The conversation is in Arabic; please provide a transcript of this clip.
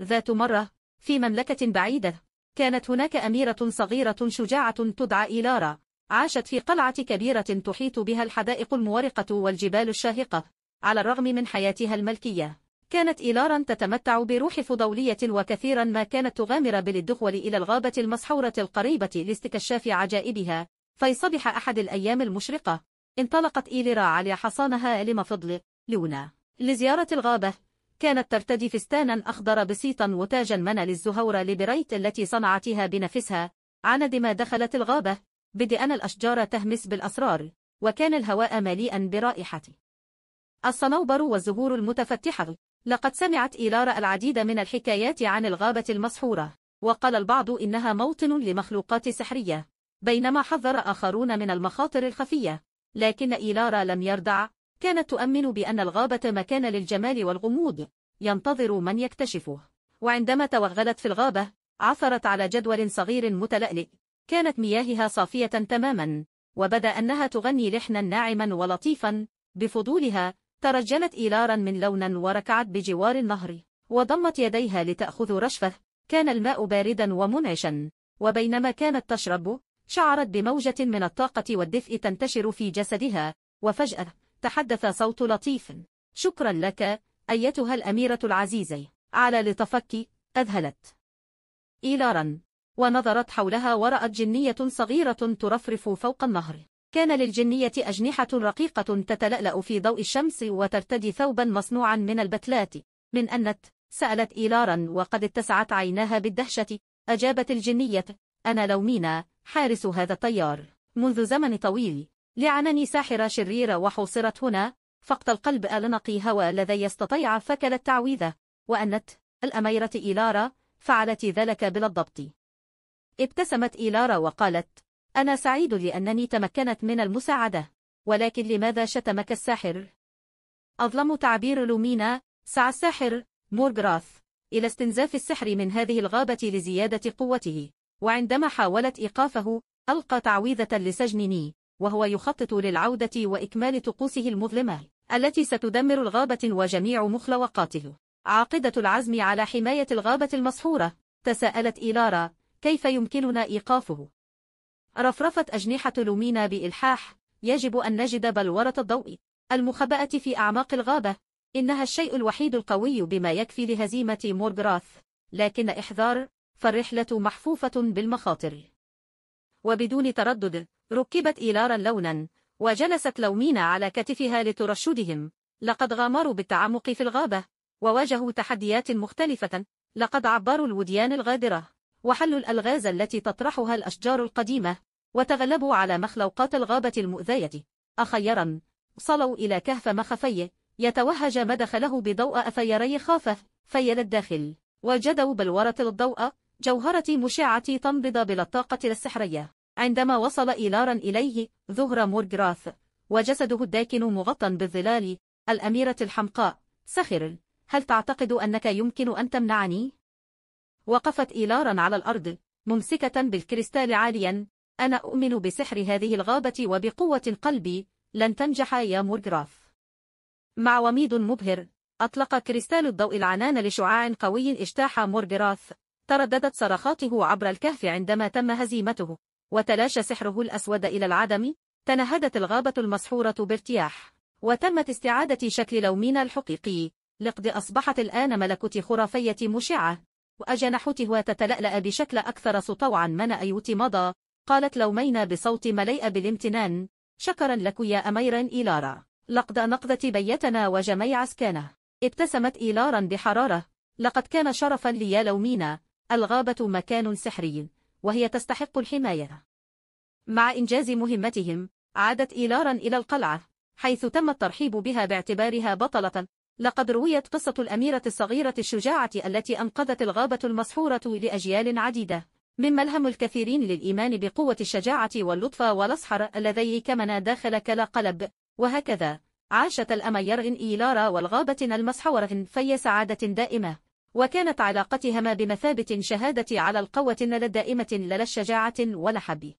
ذات مرة، في مملكة بعيدة، كانت هناك أميرة صغيرة شجاعة تدعى إيلارا. عاشت في قلعة كبيرة تحيط بها الحدائق المورقة والجبال الشاهقة. على الرغم من حياتها الملكية، كانت إيلارا تتمتع بروح فضولية، وكثيرا ما كانت تغامر بالدخول إلى الغابة المسحورة القريبة لاستكشاف عجائبها. في صباح أحد الأيام المشرقة، انطلقت إيلارا على حصانها لمفضل لونا لزيارة الغابة. كانت ترتدي فستانا أخضر بسيطا وتاجا منى الزهور لبريت التي صنعتها بنفسها. عندما دخلت الغابة، بدأ الأشجار تهمس بالأسرار، وكان الهواء مليئا برائحة الصنوبر والزهور المتفتحة. لقد سمعت إيلارا العديد من الحكايات عن الغابة المسحورة، وقال البعض إنها موطن لمخلوقات سحرية، بينما حذر آخرون من المخاطر الخفية. لكن إيلارا لم يردع، كانت تؤمن بأن الغابة مكان للجمال والغموض، ينتظر من يكتشفه. وعندما توغلت في الغابة، عثرت على جدول صغير متلألئ، كانت مياهها صافية تماما، وبدا أنها تغني لحنا ناعما ولطيفا. بفضولها، ترجلت إيلارا من لون وركعت بجوار النهر، وضمت يديها لتأخذ رشفة. كان الماء باردا ومنعشا، وبينما كانت تشرب، شعرت بموجة من الطاقة والدفء تنتشر في جسدها. وفجأة تحدث صوت لطيف: شكرا لك أيتها الأميرة العزيزة على لطفك. أذهلت إيلارا ونظرت حولها، ورأت جنية صغيرة ترفرف فوق النهر. كان للجنية أجنحة رقيقة تتلألأ في ضوء الشمس، وترتدي ثوبا مصنوعا من البتلات. من أنت؟ سألت إيلارا وقد اتسعت عيناها بالدهشة. أجابت الجنية: أنا لومينا، حارس هذا الطيار. منذ زمن طويل لعنني ساحرة شريرة وحوصرت هنا. فقط القلب ألنقي هوى لذي يستطيع فكل التعويذة. وأنت الأميرة إيلارا فعلت ذلك بالضبط. ابتسمت إيلارا وقالت: أنا سعيد لأنني تمكنت من المساعدة، ولكن لماذا شتمك الساحر؟ أظلم تعبير لومينا. سعى الساحر مورغراث إلى استنزاف السحر من هذه الغابة لزيادة قوته، وعندما حاولت إيقافه، ألقى تعويذة لسجنني، وهو يخطط للعودة وإكمال طقوسه المظلمة التي ستدمر الغابة وجميع مخلوقاته. عاقدة العزم على حماية الغابة المسحورة، تساءلت إيلارا: كيف يمكننا إيقافه؟ رفرفت أجنحة لومينا بإلحاح: يجب أن نجد بلورة الضوء المخبأة في أعماق الغابة. إنها الشيء الوحيد القوي بما يكفي لهزيمة مورغراث. لكن احذر، فالرحلة محفوفة بالمخاطر. وبدون تردد، ركبت إيلارا لونا، وجلست لومينا على كتفها لترشدهم. لقد غامروا بالتعمق في الغابة، وواجهوا تحديات مختلفة. لقد عبروا الوديان الغادرة، وحلوا الألغاز التي تطرحها الأشجار القديمة، وتغلبوا على مخلوقات الغابة المؤذية. أخيرا وصلوا إلى كهف مخفي يتوهج مدخله بضوء أثيري خافة في الداخل، وجدوا بلورة الضوء، جوهرة مشعة تنبض بلا الطاقة السحرية. عندما وصل إيلارا إليه، ظهر مورغراث وجسده الداكن مغطى بالظلال. الأميرة الحمقاء، سخر، هل تعتقد أنك يمكن أن تمنعني؟ وقفت إيلارا على الأرض ممسكة بالكريستال عاليا. أنا أؤمن بسحر هذه الغابة وبقوة قلبي. لن تنجح يا مورغراث. مع وميض مبهر، أطلق كريستال الضوء العنان لشعاع قوي اجتاح مورغراث. ترددت صرخاته عبر الكهف عندما تم هزيمته، وتلاشى سحره الأسود إلى العدم. تنهدت الغابة المسحورة بارتياح، وتمت استعادة شكل لومينا الحقيقي. لقد أصبحت الآن ملكوت خرافية مشعة، وأجنحتها تتلألأ بشكل أكثر سطوعا من أيوت مضى. قالت لومينا بصوت مليء بالامتنان: شكرا لك يا أميرا إيلارا، لقد أنقذت بيتنا وجميع أسكانه. ابتسمت إيلارا بحرارة: لقد كان شرفا لي يا لومينا، الغابة مكان سحري، وهي تستحق الحماية. مع إنجاز مهمتهم، عادت إيلارا إلى القلعة، حيث تم الترحيب بها باعتبارها بطلة. لقد رويت قصة الأميرة الصغيرة الشجاعة التي أنقذت الغابة المسحورة لأجيال عديدة، مما ألهم الكثيرين للإيمان بقوة الشجاعة واللطف والأسحر الذي كمن داخل كلا قلب. وهكذا عاشت الأمير إيلارا والغابة المسحورة في سعادة دائمة، وكانت علاقتهما بمثابة شهادة على القوة الدائمة لا الشجاعة ولا حب.